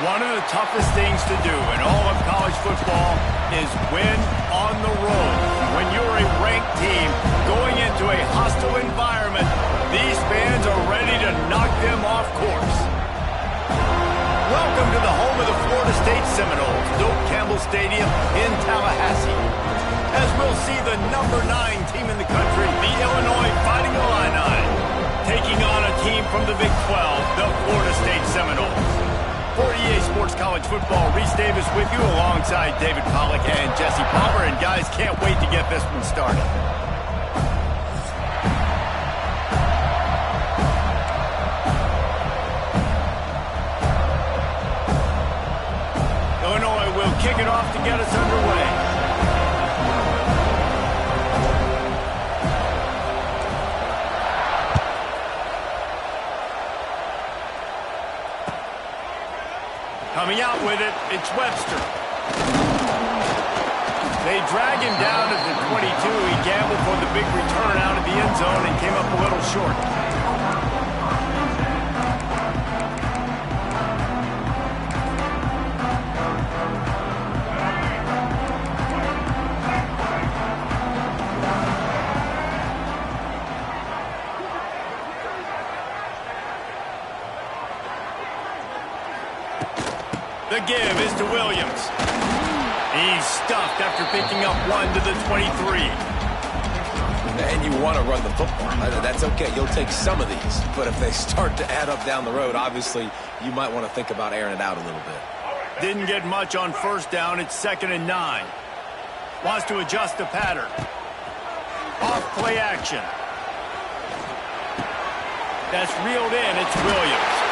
One of the toughest things to do in all of college football is win on the road. When you're a ranked team going into a hostile environment, these fans are ready to knock them off course. Welcome to the home of the Florida State Seminoles, Doak Campbell Stadium in Tallahassee. As we'll see the number 9 team in the country, the Illinois Fighting Illini, taking on a team from the Big 12, the Florida State Seminoles. For EA Sports College Football, Reese Davis with you alongside David Pollack and Jesse Palmer. And guys, can't wait to get this one started. Illinois will kick it off to get us underway. Coming out with it, it's Webster. They drag him down to the 22. He gambled for the big return out of the end zone and came up a little short. The give is to Williams. He's stuffed after picking up 1 to the 23. And you want to run the football. That's okay. You'll take some of these. But if they start to add up down the road, obviously, you might want to think about airing it out a little bit. Didn't get much on first down. It's 2nd and 9. Wants to adjust the pattern. Off play action. That's reeled in. It's Williams.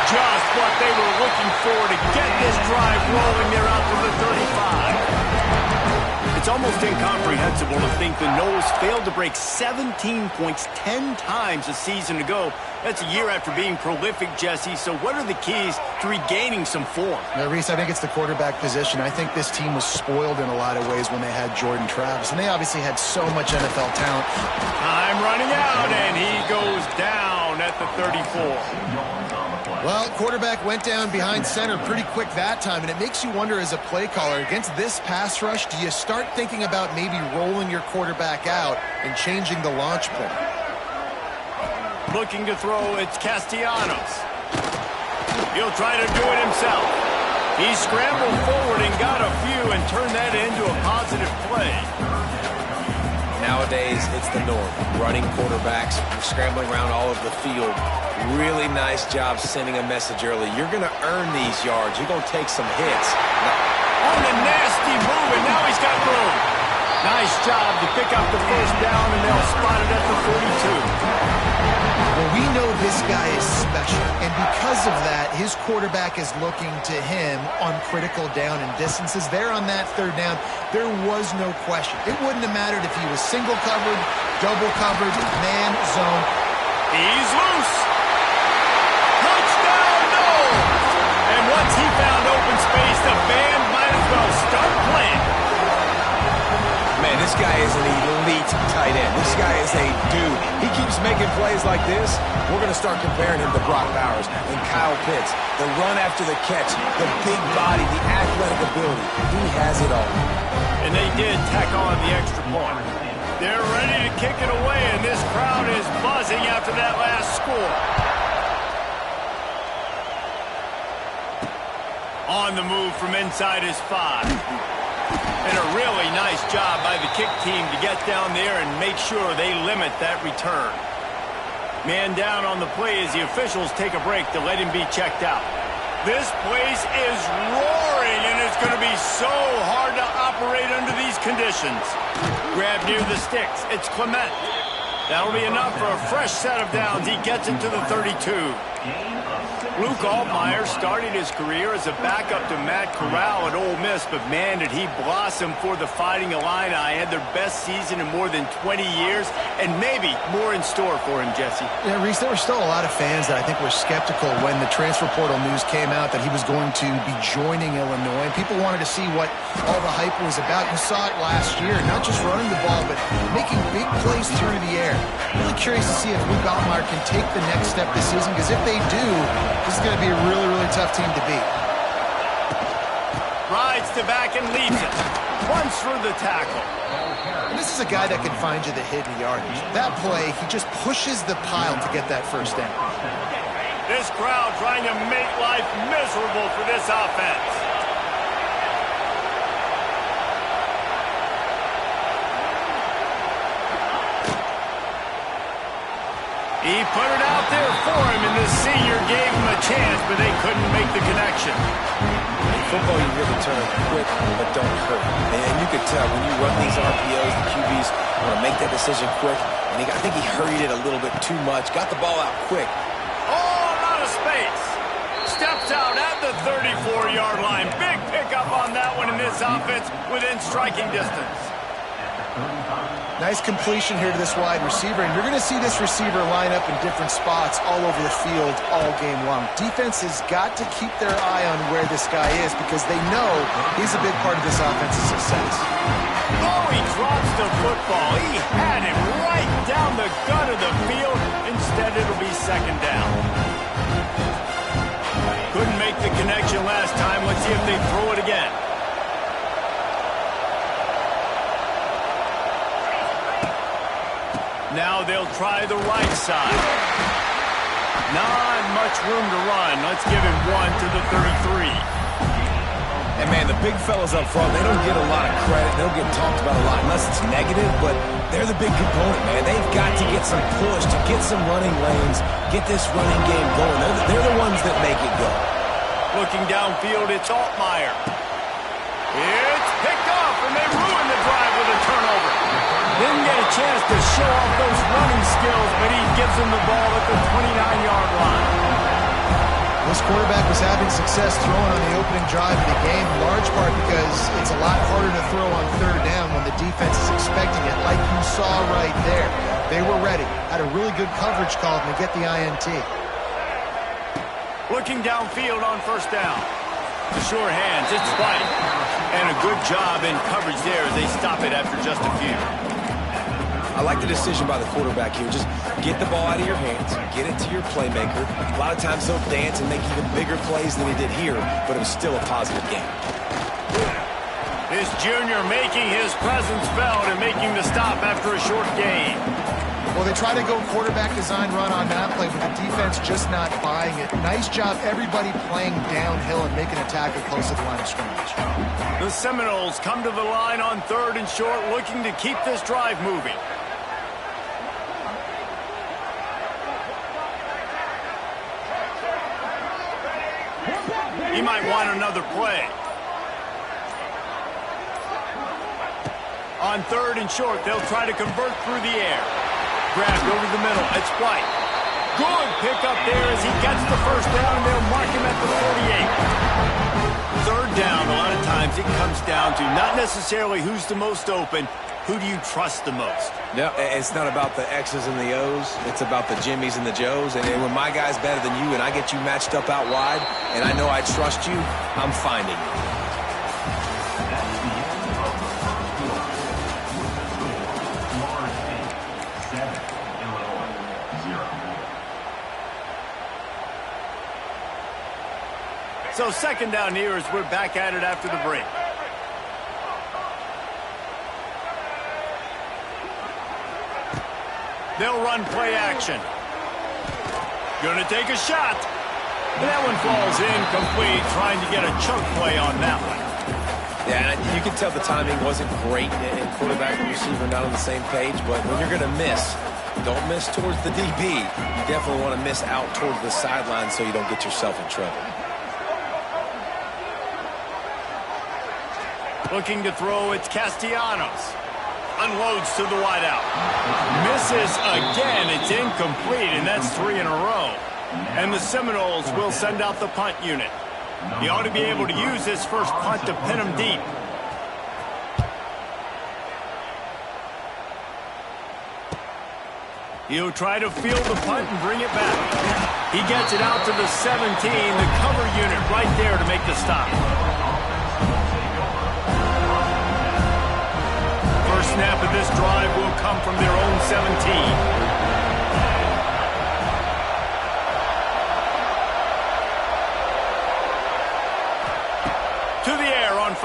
Just what they were looking for to get this drive rolling there out to the 35. It's almost incomprehensible to think the Noles failed to break 17 points 10 times a season ago. That's a year after being prolific, Jesse. So what are the keys to regaining some form? Now, Reese, I think it's the quarterback position. I think this team was spoiled in a lot of ways when they had Jordan Travis, and they obviously had so much NFL talent. Time running out, and he goes down at the 34. Well, quarterback went down behind center pretty quick that time, and it makes you wonder as a play caller, against this pass rush, do you start thinking about maybe rolling your quarterback out and changing the launch point? Looking to throw, it's Castellanos. He'll try to do it himself. He scrambled forward and got a few and turned that into a positive play. Nowadays, it's the norm. Running quarterbacks, scrambling around all over the field. Really nice job sending a message early. You're going to earn these yards. You're going to take some hits. On the nasty move, and now he's got room. Nice job to pick up the first down, and they'll spot it at the 42. Well, we know this guy is special, and because of that, his quarterback is looking to him on critical down and distances. There on that 3rd down, there was no question. It wouldn't have mattered if he was single covered, double covered, man, zone. He's loose. Touchdown, Noles! And once he found open space, the band might as well start playing. Man, this guy is an elite tight end. This guy is a dude. He keeps making plays like this. We're going to start comparing him to Brock Bowers and Kyle Pitts. The run after the catch, the big body, the athletic ability. He has it all. And they did tack on the extra point. They're ready to kick it away, and this crowd is buzzing after that last score. On the move from inside his 5. And a really nice job by the kick team to get down there and make sure they limit that return. Man down on the play as the officials take a break to let him be checked out. This place is roaring, and it's going to be so hard to operate under these conditions. Grab near the sticks. It's Clement. That'll be enough for a fresh set of downs. He gets it to the 32. Luke Altmaier started his career as a backup to Matt Corral at Ole Miss, but man, did he blossom for the Fighting Illini. Had their best season in more than 20 years, and maybe more in store for him, Jesse. Yeah, Reese, there were still a lot of fans that I think were skeptical when the transfer portal news came out that he was going to be joining Illinois. People wanted to see what all the hype was about. You saw it last year, not just running the ball, but making big plays through the air. Really curious to see if Luke Altmaier can take the next step this season, because if they do, this is going to be a really, really tough team to beat. Rides to back and leads it. Runs through the tackle. And this is a guy that can find you the hidden yardage. That play, he just pushes the pile to get that first down. This crowd trying to make life miserable for this offense. He put it out there for him, and the senior gave him a chance, but they couldn't make the connection. In football, you really turn quick, but don't hurt. And you could tell when you run these RPOs, the QBs want to make that decision quick. And I think he hurried it a little bit too much. Got the ball out quick. All out of space. Steps out at the 34-yard line. Big pickup on that one in this offense within striking distance. Nice completion here to this wide receiver, and you're going to see this receiver line up in different spots all over the field all game long. Defense has got to keep their eye on where this guy is, because they know he's a big part of this offense's success. Oh, he drops the football. He had it right down the gut of the field. Instead, it'll be second down. Couldn't make the connection last time. Let's see if they throw it again. Now they'll try the right side. Not much room to run. Let's give him one to the 33. And, man, the big fellas up front, they don't get a lot of credit. They don't get talked about a lot unless it's negative, but they're the big component, man. They've got to get some push, to get some running lanes, get this running game going. They're the ones that make it go. Looking downfield, it's Altmaier. It's picked off, and they ruin the drive with a turnover. Didn't get a chance to show off those running skills, but he gives them the ball at the 29-yard line. This quarterback was having success throwing on the opening drive of the game, in large part because it's a lot harder to throw on third down when the defense is expecting it, like you saw right there. They were ready, had a really good coverage call, and they get the INT. Looking downfield on first down. Sure hands, it's White. And a good job in coverage there as they stop it after just a few. I like the decision by the quarterback here. Just get the ball out of your hands, get it to your playmaker. A lot of times he'll dance and make even bigger plays than he did here, but it was still a positive game. This junior making his presence felt and making the stop after a short gain. Well, they try to go quarterback design run on that play, but the defense just not buying it. Nice job, everybody playing downhill and making a tackle close to the line of scrimmage. The Seminoles come to the line on third and short, looking to keep this drive moving. He might want another play. On third and short, they'll try to convert through the air. Grabbed over the middle. It's White. Good pickup there as he gets the first down, and they'll mark him at the 48. Third down, a lot of times it comes down to not necessarily who's the most open, who do you trust the most? No, it's not about the X's and the O's. It's about the Jimmies and the Joes. And when my guy's better than you and I get you matched up out wide and I know I trust you, I'm finding you. So second down here as we're back at it after the break. They'll run play action. Gonna take a shot. That one falls incomplete, trying to get a chunk play on that one. Yeah, you can tell the timing wasn't great and quarterback and receiver not on the same page, but when you're gonna miss, don't miss towards the DB. You definitely want to miss out towards the sideline so you don't get yourself in trouble. Looking to throw, it's Castellanos. Unloads to the wideout. Misses again. It's incomplete, and that's 3 in a row. And the Seminoles will send out the punt unit. He ought to be able to use this first punt to pin him deep. He'll try to field the punt and bring it back. He gets it out to the 17. The cover unit right there to make the stop. First snap of this drive will come from their own 17.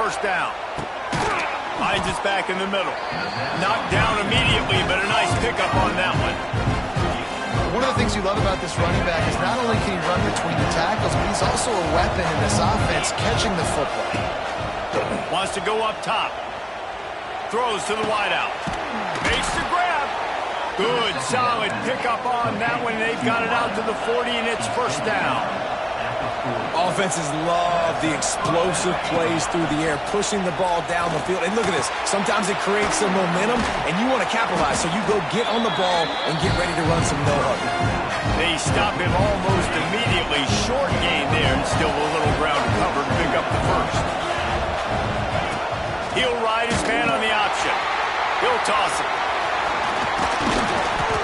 first down. Finds his back in the middle. Knocked down immediately, but a nice pickup on that one. One of the things you love about this running back is not only can he run between the tackles, but he's also a weapon in this offense, catching the football. Wants to go up top. Throws to the wideout. Makes the grab. Good, solid pickup on that one. They've got it out to the 40, and it's first down. Offenses love the explosive plays through the air, pushing the ball down the field. And look at this. Sometimes it creates some momentum, and you want to capitalize. So you go get on the ball and get ready to run some no-huddle. They stop him almost immediately. Short gain there, and still a little ground to cover to pick up the first. He'll ride his man on the option. He'll toss it.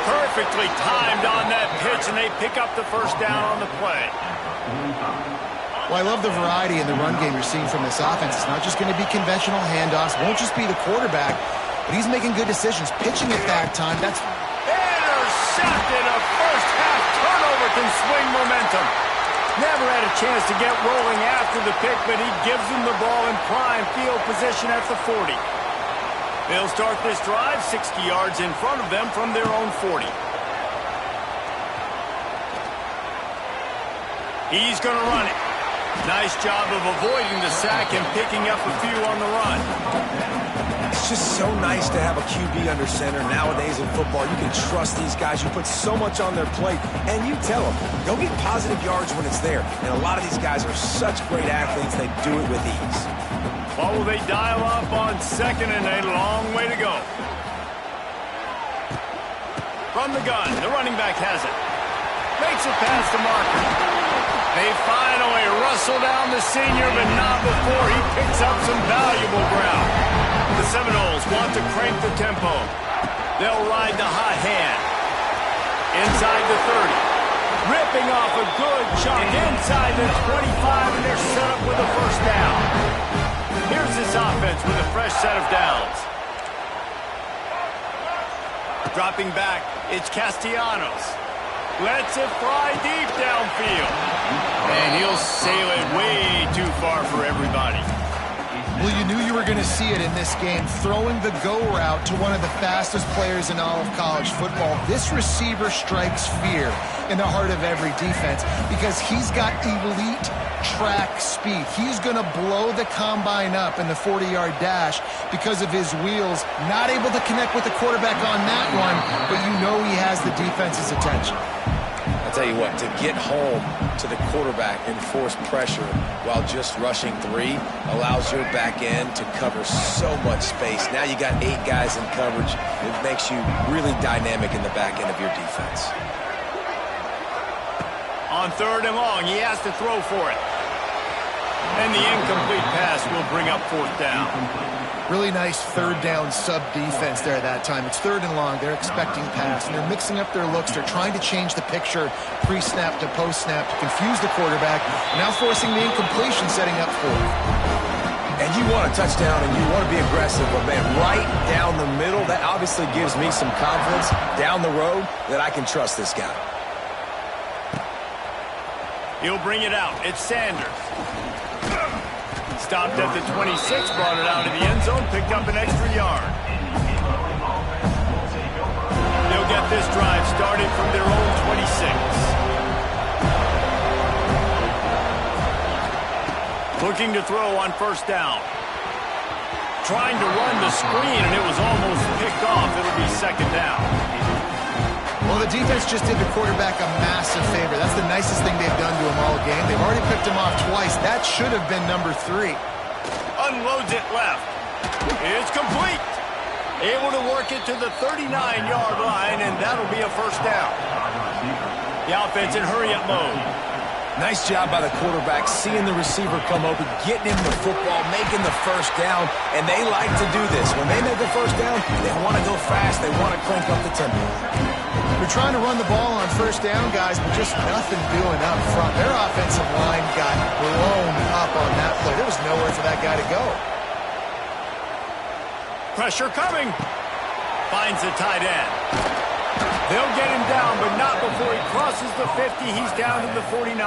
Perfectly timed on that pitch, and they pick up the first down on the play. Well, I love the variety in the run game you're seeing from this offense. It's not just going to be conventional handoffs. Won't just be the quarterback, but he's making good decisions. Pitching at that time, that's... Intercepted! A first-half turnover can swing momentum. Never had a chance to get rolling after the pick, but he gives them the ball in prime field position at the 40. They'll start this drive 60 yards in front of them from their own 40. He's going to run it. Nice job of avoiding the sack and picking up a few on the run. It's just so nice to have a QB under center. Nowadays in football, you can trust these guys. You put so much on their plate, and you tell them, go get positive yards when it's there. And a lot of these guys are such great athletes, they do it with ease. Well, will they dial up on second, and a long way to go. From the gun, the running back has it. Makes it past the marker. They finally rustle down the senior, but not before he picks up some valuable ground. The Seminoles want to crank the tempo. They'll ride the hot hand. Inside the 30. Ripping off a good chunk inside the 25, and they're set up with a first down. Here's this offense with a fresh set of downs. Dropping back, it's Castellanos. Lets it fly deep downfield. And he'll sail it way too far for everybody. Well, you knew you were going to see it in this game. Throwing the go route to one of the fastest players in all of college football. This receiver strikes fear in the heart of every defense because he's got elite track speed. He's going to blow the combine up in the 40-yard dash because of his wheels. Not able to connect with the quarterback on that one, but you know he has the defense's attention. I'll tell you what, to get home to the quarterback and force pressure while just rushing three allows your back end to cover so much space. Now you got 8 guys in coverage. It makes you really dynamic in the back end of your defense. On 3rd and long, he has to throw for it. And the incomplete pass will bring up 4th down. Really nice 3rd down sub defense there that time. It's 3rd and long. They're expecting pass, and they're mixing up their looks. They're trying to change the picture pre-snap to post-snap to confuse the quarterback. Now forcing the incompletion, setting up 4th. And you want a touchdown, and you want to be aggressive, but man, right down the middle, that obviously gives me some confidence down the road that I can trust this guy. He'll bring it out. It's Sanders. Stopped at the 26, brought it out of the end zone, picked up an extra yard. They'll get this drive started from their own 26. Looking to throw on 1st down. Trying to run the screen, and it was almost picked off. It'll be 2nd down. Well, the defense just did the quarterback a massive favor. That's the nicest thing they've done to him all game. They've already picked him off twice. That should have been number 3. Unloads it left. It's complete. Able to work it to the 39-yard line, and that'll be a 1st down. The offense in hurry-up mode. Nice job by the quarterback, seeing the receiver come open, getting him the football, making the 1st down, and they like to do this. When they make a 1st down, they want to go fast. They want to crank up the tempo. They're trying to run the ball on 1st down, guys, but just nothing doing up front. Their offensive line got blown up on that play. There was nowhere for that guy to go. Pressure coming. Finds the tight end. They'll get him down, but not before he crosses the 50. He's down to the 49.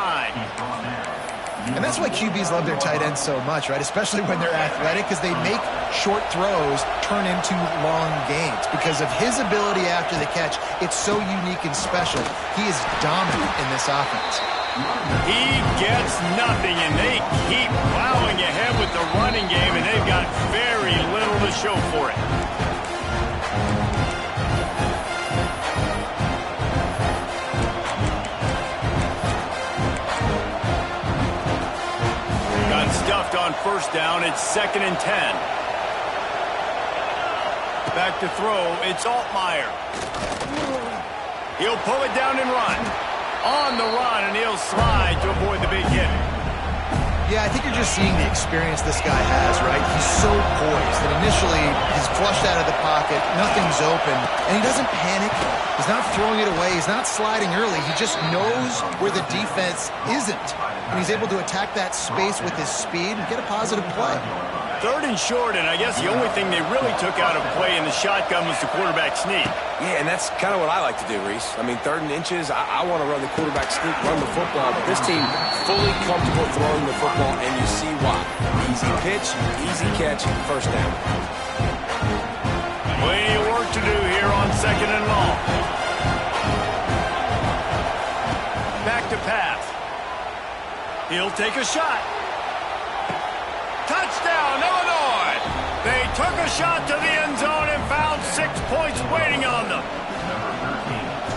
And that's why QBs love their tight ends so much, right? Especially when they're athletic, because they make short throws turn into long gains. Because of his ability after the catch, it's so unique and special. He is dominant in this offense. He gets nothing, and they keep plowing ahead with the running game, and they've got very little to show for it. Got stuffed on first down. It's 2nd and 10. Back to throw. It's Altmaier. He'll pull it down and run. On the run, and he'll slide to avoid the big hit. Yeah, I think you're just seeing the experience this guy has, right? He's so poised that initially he's flushed out of the pocket, nothing's open, and he doesn't panic. He's not throwing it away. He's not sliding early. He just knows where the defense isn't, and he's able to attack that space with his speed and get a positive play. 3rd and short, and I guess the only thing they really took out of play in the shotgun was the quarterback sneak. Yeah, and that's kind of what I like to do, Reese. I mean, 3rd and inches, I want to run the quarterback sneak, run the football, but this team fully comfortable throwing the football, and you see why. Easy pitch, easy catch, first down. Plenty of work to do here on 2nd and long. Back to pass. He'll take a shot. Touchdown, Illinois! They took a shot to the end zone and found 6 points waiting on them.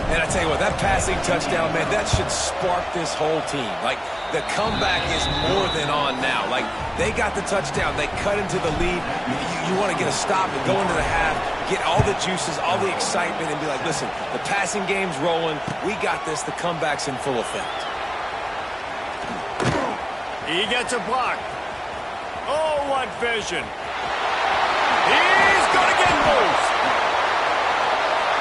And I tell you what, that passing touchdown, man, that should spark this whole team. Like, the comeback is more than on now. Like, they got the touchdown. They cut into the lead. You want to get a stop and go into the half, get all the juices, all the excitement, and be like, listen, the passing game's rolling. We got this. The comeback's in full effect. He gets a block. Oh, what vision. He's going to get loose.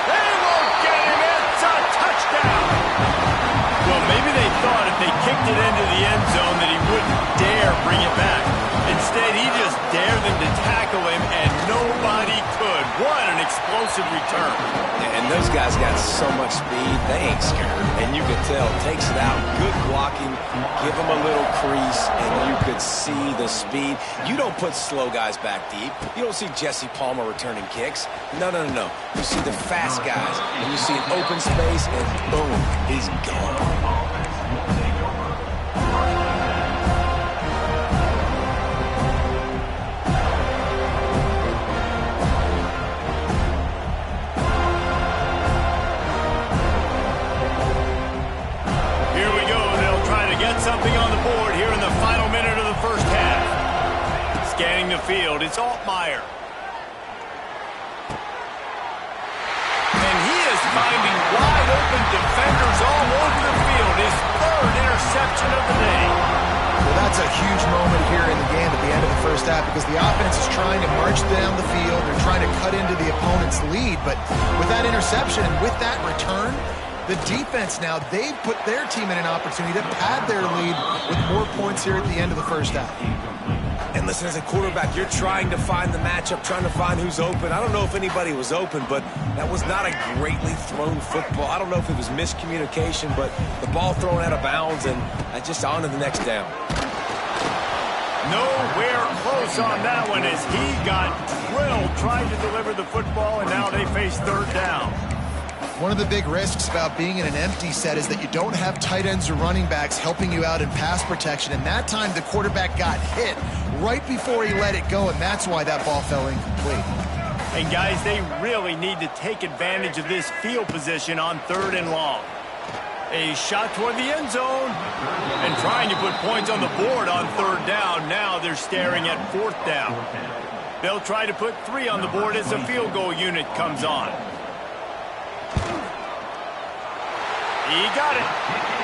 They won't get him. It's a touchdown. Well, maybe they thought if they kicked it into the end zone that he wouldn't dare bring it back. Instead, he just dared them to tackle him, and nobody could. What an explosive return. And those guys got so much speed, they ain't scared. And you could tell, takes it out, good blocking, give them a little crease, and you could see the speed. You don't put slow guys back deep. You don't see Jesse Palmer returning kicks. No. You see the fast guys, and you see an open space, and boom, he's gone. Something on the board here in the final minute of the first half. Scanning the field, it's Altmaier. And he is finding wide open defenders all over the field. His 3rd interception of the day. Well, that's a huge moment here in the game at the end of the first half because the offense is trying to march down the field. They're trying to cut into the opponent's lead, but with that interception and with that return, the defense now, they've put their team in an opportunity to pad their lead with more points here at the end of the first half. And listen, as a quarterback, you're trying to find the matchup, trying to find who's open. I don't know if anybody was open, but that was not a greatly thrown football. I don't know if it was miscommunication, but the ball thrown out of bounds, and just on to the next down. Nowhere close on that one as he got drilled trying to deliver the football, and now they face 3rd down. One of the big risks about being in an empty set is that you don't have tight ends or running backs helping you out in pass protection. And that time the quarterback got hit right before he let it go, and that's why that ball fell incomplete. And guys, they really need to take advantage of this field position on 3rd and long. A shot toward the end zone and trying to put points on the board on 3rd down. Now they're staring at 4th down. They'll try to put 3 on the board as the field goal unit comes on. He got it.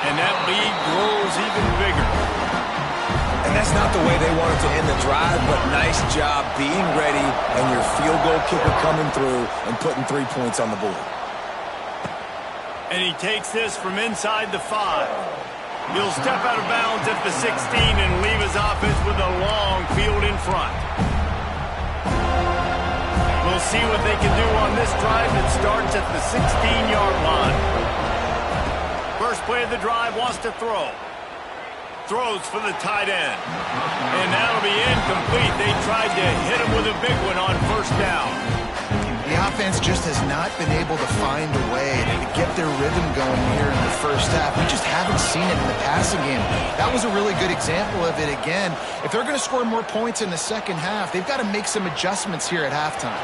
And that lead grows even bigger. And that's not the way they wanted to end the drive, but nice job being ready and your field goal kicker coming through and putting 3 points on the board. And he takes this from inside the 5. He'll step out of bounds at the 16 and leave his offense with a long field in front. We'll see what they can do on this drive that starts at the 16-yard line. First play of the drive, wants to throw. throws for the tight end. And that'll be incomplete. They tried to hit him with a big one on first down. The offense just has not been able to find a way to get their rhythm going here in the first half. We just haven't seen it in the passing game. That was a really good example of it again. If they're going to score more points in the second half, they've got to make some adjustments here at halftime.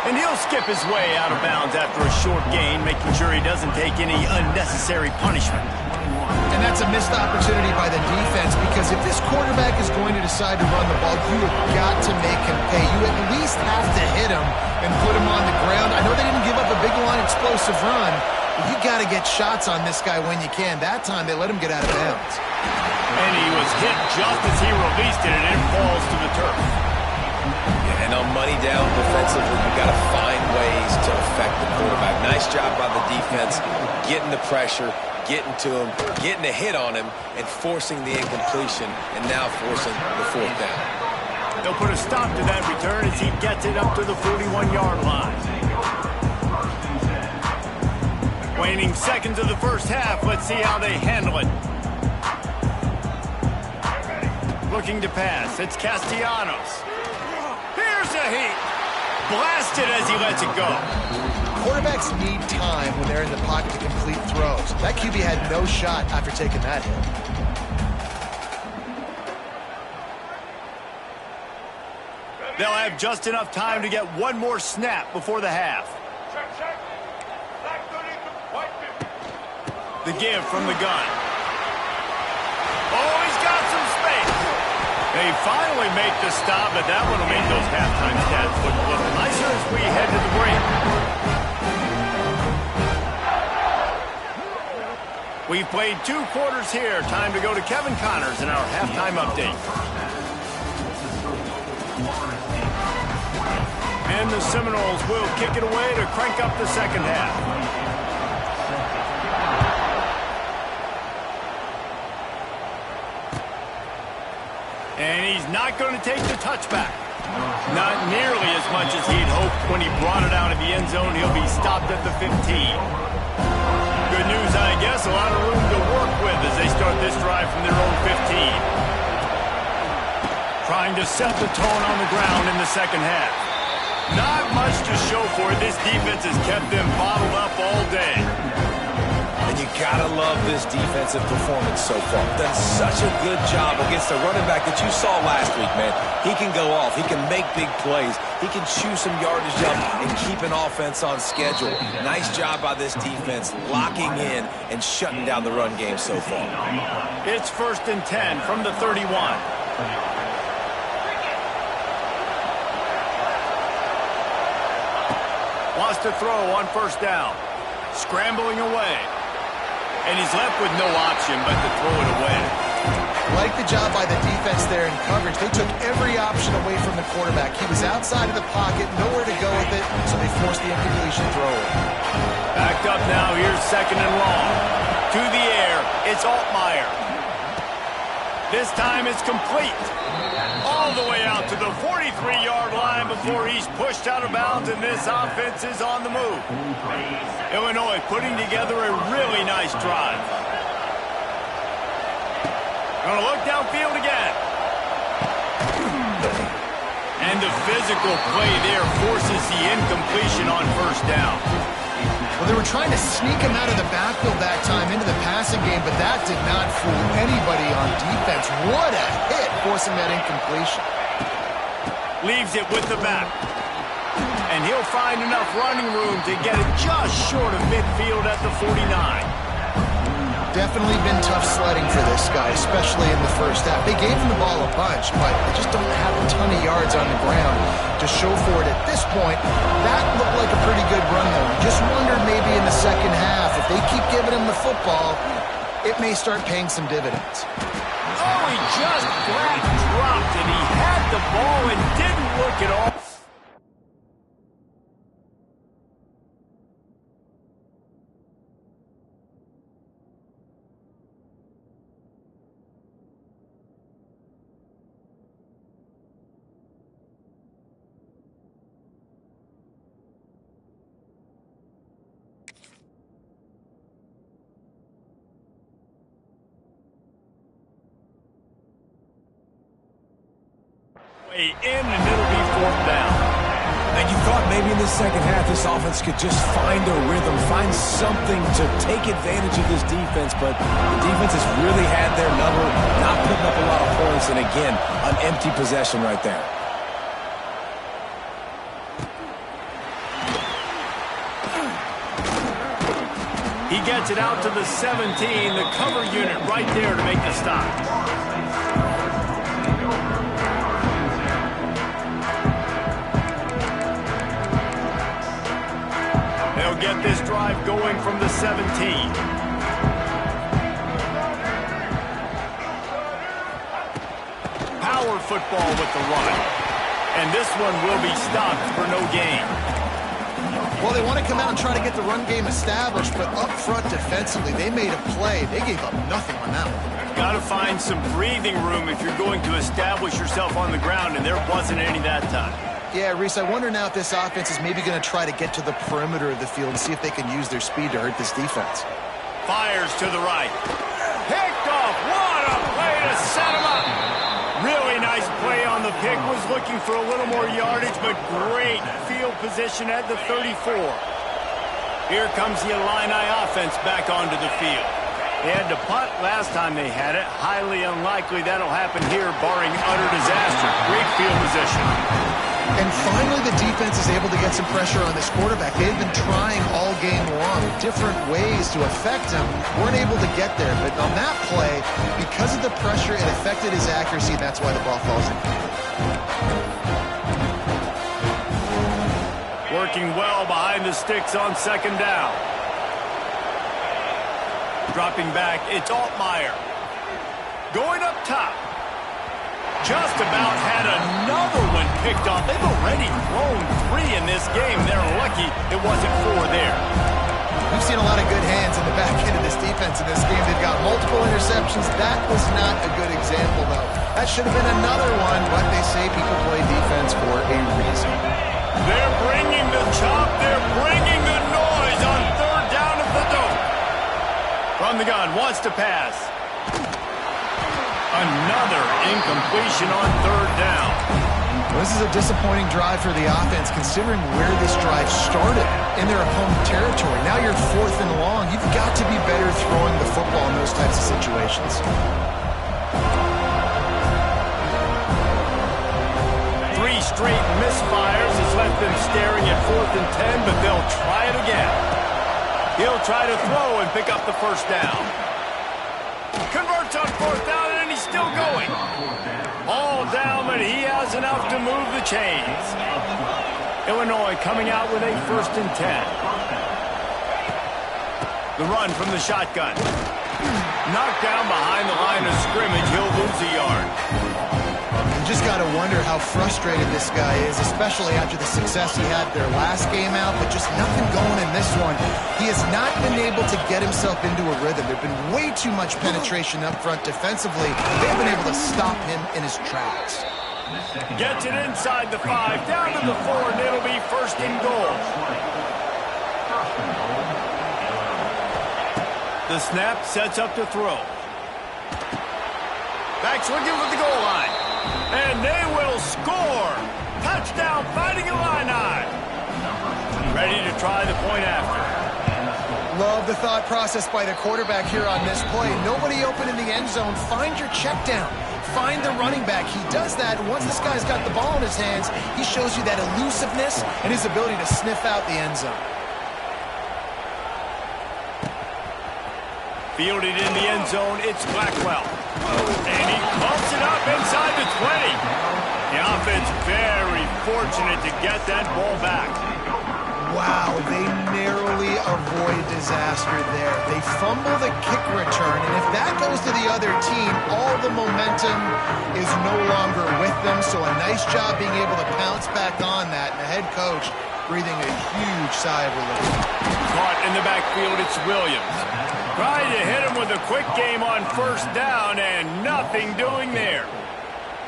And he'll skip his way out of bounds after a short gain, making sure he doesn't take any unnecessary punishment. And that's a missed opportunity by the defense, because if this quarterback is going to decide to run the ball, you have got to make him pay. You at least have to hit him and put him on the ground. I know they didn't give up a big line explosive run, but you got to get shots on this guy when you can. That time they let him get out of bounds. And he was hit just as he released it, and it falls to the turf. Yeah, and on money down defensively, you got to find ways to affect the quarterback. Nice job by the defense, getting the pressure, getting to him, getting a hit on him, and forcing the incompletion, and now forcing the fourth down. They'll put a stop to that return as he gets it up to the 41-yard line. Waning seconds of the first half. Let's see how they handle it. Looking to pass. It's Castellanos. Here's a heat. Blasted as he lets it go. Quarterbacks need time when they're in the pocket to complete throws. That QB had no shot after taking that hit. They'll have just enough time to get one more snap before the half. The give from the gun. Oh, he's got some space. They finally make the stop, but that one will make those halftime stats look a little nicer as we head to the break. We've played 2 quarters here. Time to go to Kevin Connors in our halftime update. And the Seminoles will kick it away to crank up the second half. And he's not going to take the touchback. Not nearly as much as he'd hoped when he brought it out of the end zone. He'll be stopped at the 15. Good news, I guess. A lot of room to work with as they start this drive from their own 15. Trying to set the tone on the ground in the second half. Not much to show for it. This defense has kept them bottled up all day. And you gotta love this defensive performance so far. Done such a good job against the running back that you saw last week, man. He can go off. He can make big plays. He can chew some yardage up and keep an offense on schedule. Nice job by this defense, locking in and shutting down the run game so far. It's 1st and 10 from the 31. Wants to throw on first down. Scrambling away. And he's left with no option but to throw it away. Like the job by the defense there in coverage. They took every option away from the quarterback. He was outside of the pocket, nowhere to go with it, so they forced the incompletion throw. Backed up now. Here's 2nd and long. To the air. It's Altmaier. This time it's complete. All the way out to the 43-yard line before he's pushed out of bounds, and this offense is on the move. Illinois putting together a really nice drive. Gonna look downfield again. And the physical play there forces the incompletion on first down. Well, they were trying to sneak him out of the backfield that time into the passing game, but that did not fool anybody on defense. What a hit, forcing that incompletion. Leaves it with the back. And he'll find enough running room to get it just short of midfield at the 49. Definitely been tough sledding for this guy, especially in the first half. They gave him the ball a bunch, but they just don't have a ton of yards on the ground to show for it at this point. That looked like a pretty good run, though. You just wondered maybe in the second half, if they keep giving him the football, it may start paying some dividends. Oh, he just flat dropped it. He had the ball and didn't look at all. In, and it'll be 4th down. And you thought maybe in the second half this offense could just find a rhythm, find something to take advantage of this defense, but the defense has really had their number, not putting up a lot of points, and again, an empty possession right there. He gets it out to the 17, the cover unit right there to make the stop. They'll get this drive going from the 17. Power football with the run. And this one will be stopped for no gain. Well, they want to come out and try to get the run game established, but up front defensively, they made a play. They gave up nothing on that one. Got to find some breathing room if you're going to establish yourself on the ground, and there wasn't any that time. Yeah, Reese, I wonder now if this offense is maybe going to try to get to the perimeter of the field and see if they can use their speed to hurt this defense. Fires to the right. Picked off. What a play to set him up. Really nice play on the pick. Was looking for a little more yardage, but great field position at the 34. Here comes the Illini offense back onto the field. They had to punt last time they had it. Highly unlikely that'll happen here, barring utter disaster. Great field position. And finally, the defense is able to get some pressure on this quarterback. They've been trying all game long, different ways to affect him. Weren't able to get there, but on that play, because of the pressure, it affected his accuracy. That's why the ball falls in. Working well behind the sticks on 2nd down. Dropping back, it's Altmaier. Going up top. Just about had another one picked off. They've already thrown 3 in this game. They're lucky it wasn't 4 there. We've seen a lot of good hands in the back end of this defense in this game. They've got multiple interceptions. That was not a good example, though. That should have been another one, but they say people play defense for a reason. They're bringing the chop. They're bringing the noise on 3rd down at the dope. From the gun, wants to pass. Another incompletion on 3rd down. Well, this is a disappointing drive for the offense, considering where this drive started in their opponent territory. Now you're 4th and long. You've got to be better throwing the football in those types of situations. 3 straight misfires has left them staring at 4th and 10, but they'll try it again. He'll try to throw and pick up the 1st down. Converts on 4th down, and he's still going. All down, but he has enough to move the chains. Illinois coming out with a 1st and 10. The run from the shotgun. Knocked down behind the line of scrimmage. He'll lose a yard. You just got to wonder how frustrated this guy is, especially after the success he had their last game out, but just nothing going in this one. He has not been able to get himself into a rhythm. There's been way too much penetration up front defensively. They've been able to stop him in his tracks. Gets it inside the 5, down to the 4, and it'll be 1st and goal. The snap sets up to throw. Back swinging with the goal line. And they will score. Touchdown, Fighting Illini. Ready to try the point after. Love the thought process by the quarterback here on this play. Nobody open in the end zone. Find your check down. Find the running back. He does that. Once this guy's got the ball in his hands, he shows you that elusiveness and his ability to sniff out the end zone. Fielded in the end zone, it's Blackwell. And he bumps it up inside the 20. The offense very fortunate to get that ball back. Wow, they narrowly avoid disaster there. They fumble the kick return, and if that goes to the other team, all the momentum is no longer with them. So a nice job being able to pounce back on that, and the head coach breathing a huge sigh of relief. Caught in the backfield, it's Williams. Trying to hit him with a quick game on 1st down, and nothing doing there.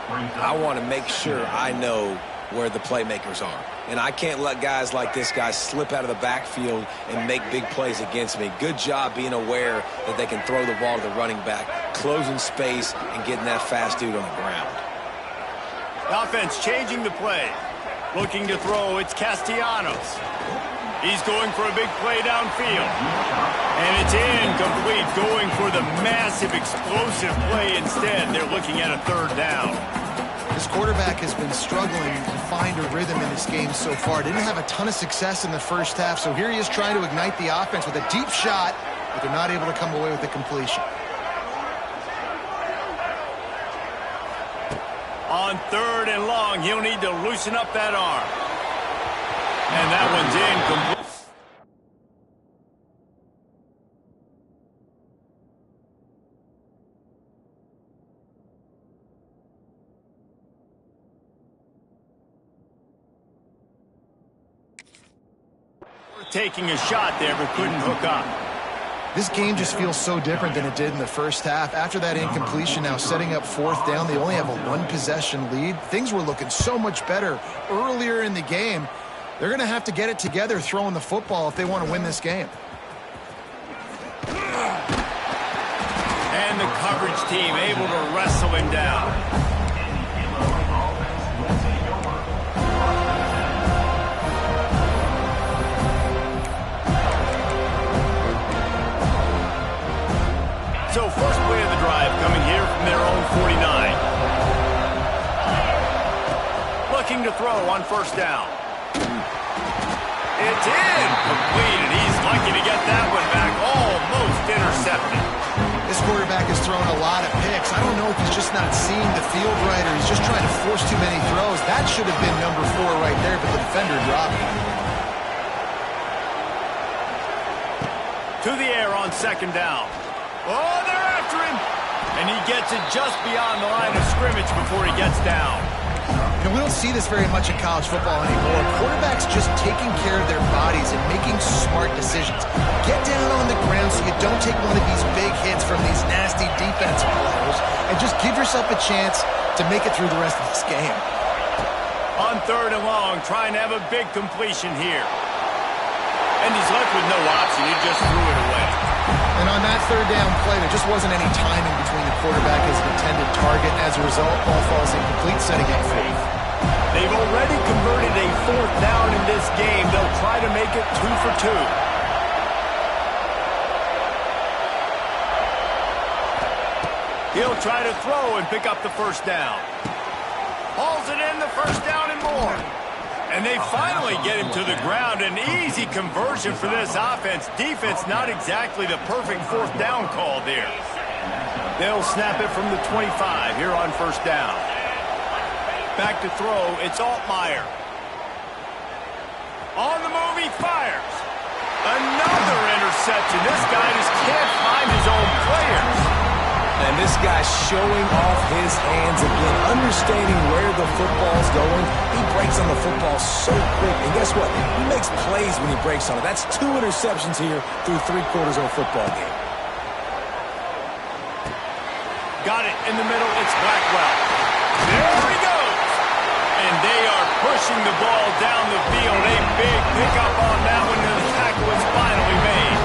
I want to make sure I know where the playmakers are. And I can't let guys like this guy slip out of the backfield and make big plays against me. Good job being aware that they can throw the ball to the running back, closing space, and getting that fast dude on the ground. The offense changing the play. Looking to throw, it's Castellanos. He's going for a big play downfield. And it's incomplete, going for the massive explosive play instead. They're looking at a third down. This quarterback has been struggling to find a rhythm in this game so far. Didn't have a ton of success in the first half, so here he is trying to ignite the offense with a deep shot, but they're not able to come away with the completion. On third and long, he'll need to loosen up that arm. And that one's incomplete. Taking a shot there, but couldn't hook up. This game just feels so different than it did in the first half. After that incompletion, now setting up fourth down, they only have a one-possession lead. Things were looking so much better earlier in the game. They're going to have to get it together throwing the football if they want to win this game. And the coverage team able to wrestle him down. So first play of the drive coming here from their own 49. Looking to throw on first down. It's incomplete, and he's lucky to get that one back. Almost intercepted. This quarterback has thrown a lot of picks. I don't know if he's just not seeing the field right or he's just trying to force too many throws. That should have been number 4 right there, but the defender dropped it. To the air on second down. Oh, they're after him. And he gets it just beyond the line of scrimmage before he gets down. You know, we don't see this very much in college football anymore. Quarterbacks just taking care of their bodies and making smart decisions. Get down on the ground so you don't take one of these big hits from these nasty defensive players and just give yourself a chance to make it through the rest of this game. On third and long, trying to have a big completion here. And he's left with no option. He just threw it away. And on that third down play, there just wasn't any timing between the quarterback and his intended target. As a result, ball falls incomplete, setting up fourth. They've already converted a fourth down in this game. They'll try to make it 2 for 2. He'll try to throw and pick up the first down. Hauls it in, the first down and more. And they finally get him to the ground. An easy conversion for this offense. Defense not exactly the perfect fourth down call there. They'll snap it from the 25 here on first down. Back to throw, it's Altmaier. On the move, he fires. Another interception. This guy just can't find his own players. And this guy's showing off his hands again, understanding where the football's going. He breaks on the football so quick. And guess what? He makes plays when he breaks on it. That's 2 interceptions here through 3 quarters of a football game. Got it in the middle. It's Blackwell. There he goes. And they are pushing the ball down the field. A big pickup on that one, and the tackle is finally made.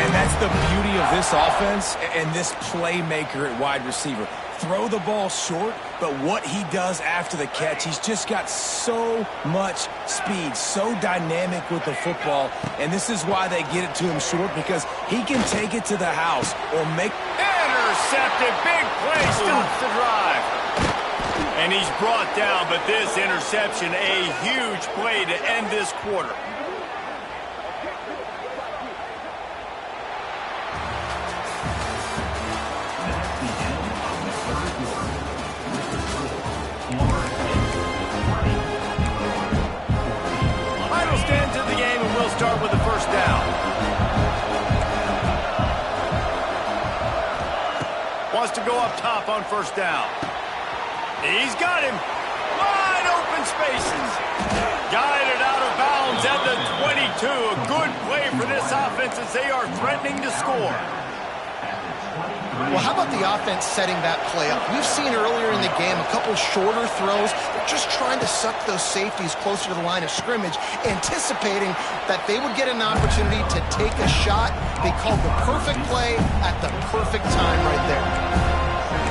And that's the beauty of this offense and this playmaker at wide receiver. Throw the ball short, but what he does after the catch, he's just got so much speed, so dynamic with the football. And this is why they get it to him short, because he can take it to the house or make... Intercepted, big play, stops the drive. And he's brought down, but this interception, a huge play to end this quarter. Final stands of the game, and we'll start with the first down. Wants to go up top on first down. He's got him. Wide open spaces. Guided out of bounds at the 22. A good play for this offense as they are threatening to score. Well, how about the offense setting that play up? We've seen earlier in the game a couple shorter throws. They're just trying to suck those safeties closer to the line of scrimmage, anticipating that they would get an opportunity to take a shot. They called the perfect play at the perfect time right there.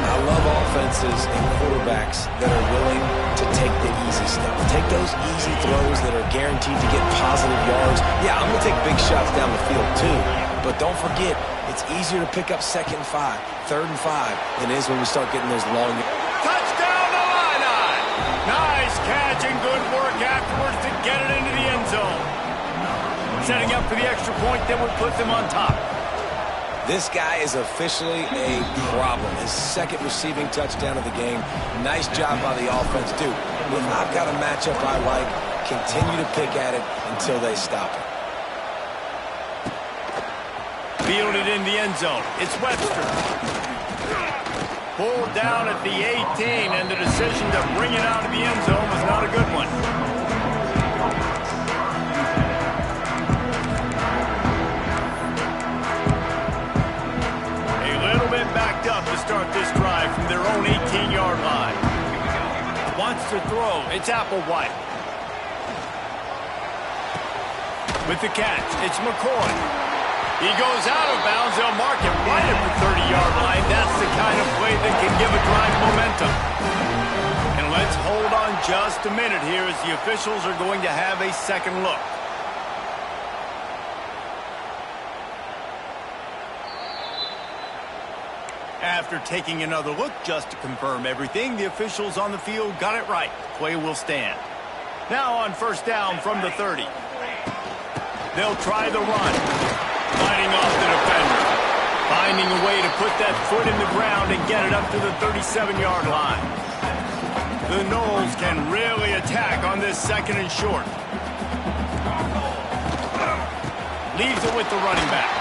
I love offenses and quarterbacks that are willing to take the easy stuff. Take those easy throws that are guaranteed to get positive yards. Yeah, I'm going to take big shots down the field too. But don't forget, it's easier to pick up 2nd and 5, 3rd and 5 than it is when we start getting those long... Touchdown to Illini! Nice catch and good work afterwards to get it into the end zone. Setting up for the extra point that would put them on top. This guy is officially a problem. His 2nd receiving touchdown of the game. Nice job by the offense, dude. If I've got a matchup I like, continue to pick at it until they stop it. Fielded in the end zone. It's Webster. Pulled down at the 18, and the decision to bring it out of the end zone was not a good one. Backed up to start this drive from their own 18-yard line. Wants to throw. It's Applewhite. With the catch, it's McCoy. He goes out of bounds. They'll mark it right at the 30-yard line. That's the kind of play that can give a drive momentum. And let's hold on just a minute here as the officials are going to have a second look. After taking another look just to confirm everything, the officials on the field got it right. Play will stand. Now on 1st down from the 30. They'll try the run. Fighting off the defender. Finding a way to put that foot in the ground and get it up to the 37-yard line. The Noles can really attack on this 2nd and short. Leaves it with the running back.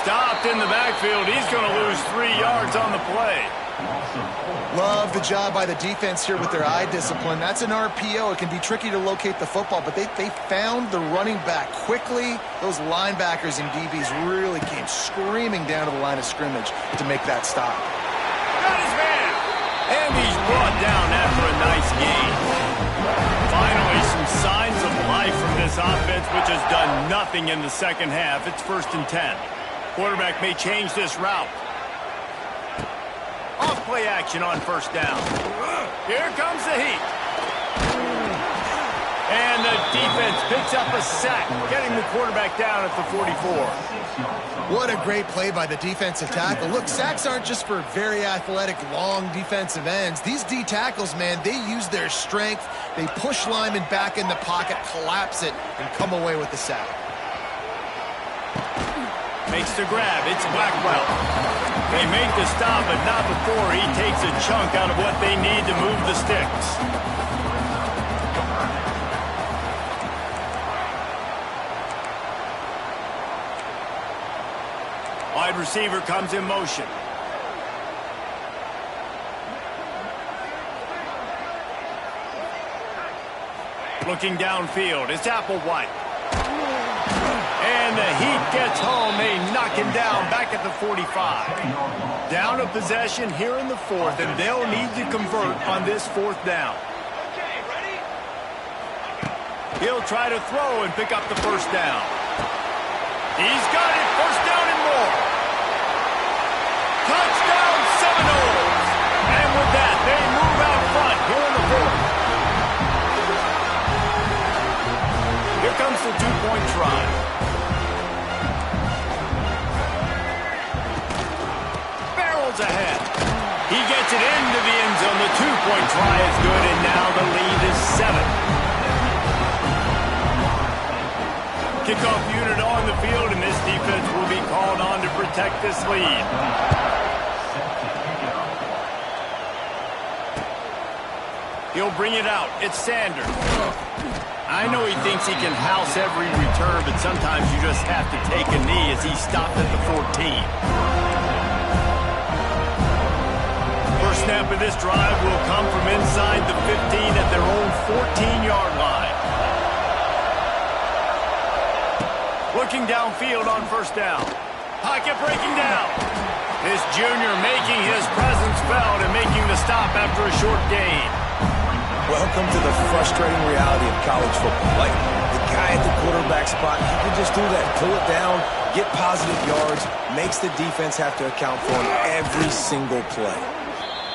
Stopped in the backfield. He's going to lose 3 yards on the play. Love the job by the defense here with their eye discipline. That's an RPO. It can be tricky to locate the football, but they found the running back quickly. Those linebackers and DBs really came screaming down to the line of scrimmage to make that stop. Got his man. And he's brought down after a nice gain. Finally, some signs of life from this offense, which has done nothing in the 2nd half. It's 1st and 10. Quarterback may change this route. Off play action on 1st down. Here comes the heat. And the defense picks up a sack, getting the quarterback down at the 44. What a great play by the defensive tackle. Look, sacks aren't just for very athletic, long defensive ends. These D tackles, man, they use their strength. They push linemen back in the pocket, collapse it, and come away with the sack. Makes the grab. It's Blackwell. They make the stop, but not before he takes a chunk out of what they need to move the sticks. Wide receiver comes in motion. Looking downfield, it's Applewhite. And the Heat gets home. They knock him down back at the 45. Down a possession here in the 4th, and they'll need to convert on this 4th down. He'll try to throw and pick up the 1st down. He's got it. 1st down and more. Touchdown Seminoles. And with that, they move out front here in the 4th. Here comes the 2-point try. Ahead. He gets it into the end zone. The 2-point try is good, and now the lead is 7. Kickoff unit on the field, and this defense will be called on to protect this lead. He'll bring it out. It's Sanders. I know he thinks he can house every return, but sometimes you just have to take a knee as he stopped at the 14. Snap of this drive will come from inside the 15 at their own 14-yard line. Looking downfield on 1st down. Pocket breaking down. This junior making his presence felt and making the stop after a short gain. Welcome to the frustrating reality of college football. Like, the guy at the quarterback spot, he can just do that. Pull it down, get positive yards, makes the defense have to account for him every single play.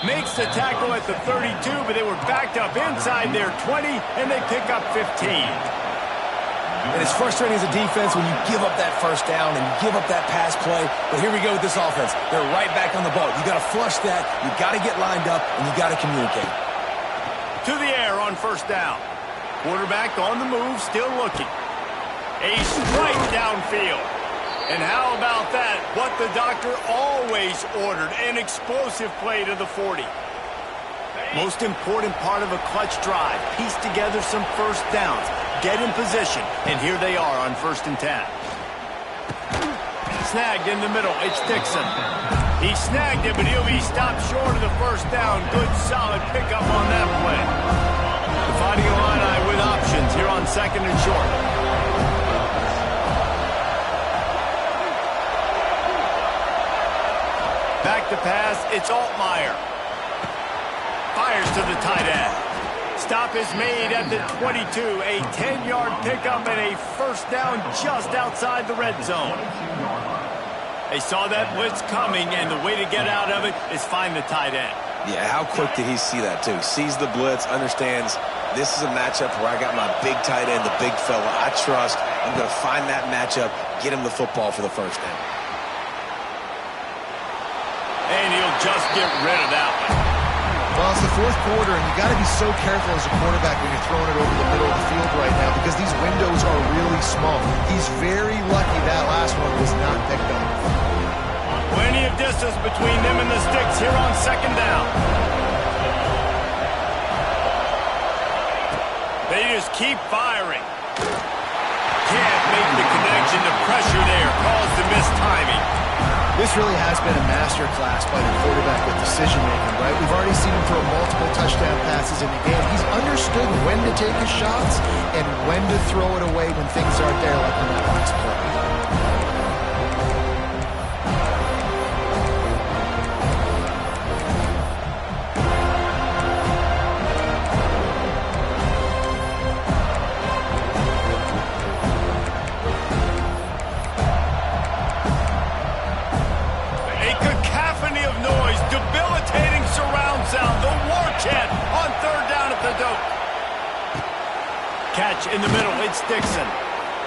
Makes the tackle at the 32, but they were backed up inside their 20, and they pick up 15. And it's frustrating as a defense when you give up that first down and you give up that pass play. But here we go with this offense. They're right back on the ball. You got to flush that. You got to get lined up, and you got to communicate. To the air on first down. Quarterback on the move, still looking. A strike downfield. And how about that? What the doctor always ordered, an explosive play to the 40. Most important part of a clutch drive, piece together some first downs, get in position, and here they are on 1st and 10. Snagged in the middle, it's Dixon. He snagged it, but he'll be stopped short of the first down. Good, solid pickup on that play. The Fighting Illini with options here on 2nd and short. Back to pass, it's Altmaier. Fires to the tight end. Stop is made at the 22. A 10-yard pickup and a first down just outside the red zone. They saw that blitz coming, and the way to get out of it is find the tight end. Yeah, how quick did he see that, too? Sees the blitz, understands this is a matchup where I got my big tight end, the big fella I trust. I'm going to find that matchup, get him the football for the first down. And he'll just get rid of that one. Well, it's the 4th quarter, and you got to be so careful as a quarterback when you're throwing it over the middle of the field right now because these windows are really small. He's very lucky that last one was not picked up. Plenty of distance between them and the sticks here on 2nd down. They just keep firing. Can't make the connection. The pressure there caused the missed timing. This really has been a masterclass by the quarterback with decision-making, right? We've already seen him throw multiple touchdown passes in the game. He's understood when to take his shots and when to throw it away when things aren't there, like on that last play. Catch in the middle, it's Dixon.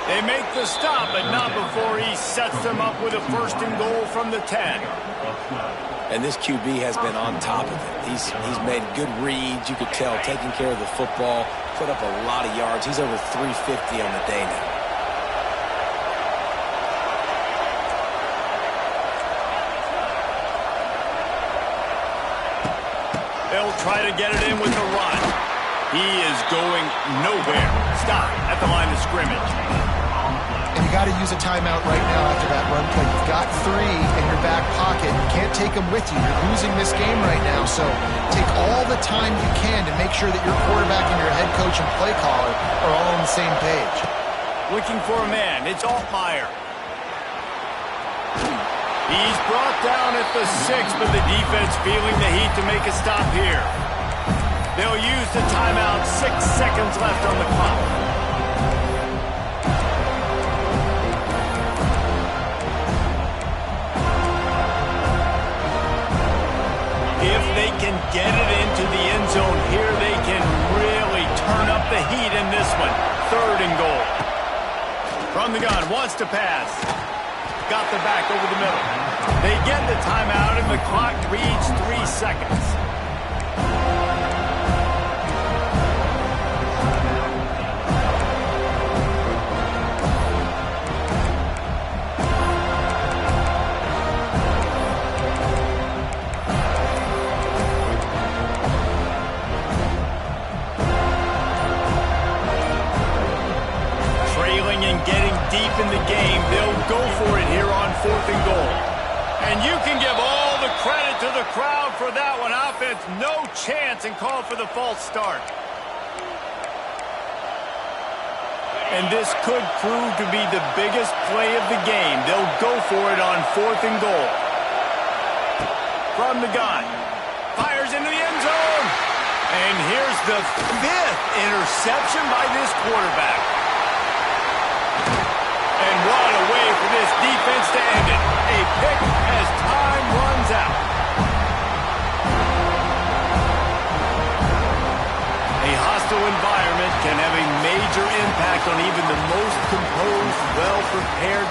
They make the stop, but not before he sets them up with a 1st and goal from the 10. And this QB has been on top of it. He's made good reads, you could tell, taking care of the football, put up a lot of yards. He's over 350 on the day now. They'll try to get it in with the run. He is going nowhere. Stop at the line of scrimmage. And you got to use a timeout right now after that run play. You've got 3 in your back pocket. You can't take them with you. You're losing this game right now. So take all the time you can to make sure that your quarterback and your head coach and play caller are all on the same page. Looking for a man. It's Altmaier. He's brought down at the 6, but the defense feeling the heat to make a stop here. They'll use the timeout. 6 seconds left on the clock. If they can get it into the end zone here, they can really turn up the heat in this one. 3rd and goal. From the gun, wants to pass. Got the back over the middle. They get the timeout, and the clock reads 3 seconds. Getting deep in the game, they'll go for it here on 4th and goal. And you can give all the credit to the crowd for that one. Offense, no chance, and call for the false start. And this could prove to be the biggest play of the game. They'll go for it on 4th and goal. From the gun, fires into the end zone. And here's the 5th interception by this quarterback. And what a way for this defense to end it. A pick as time runs out. hostile environment can have a major impact on even the most composed, well-prepared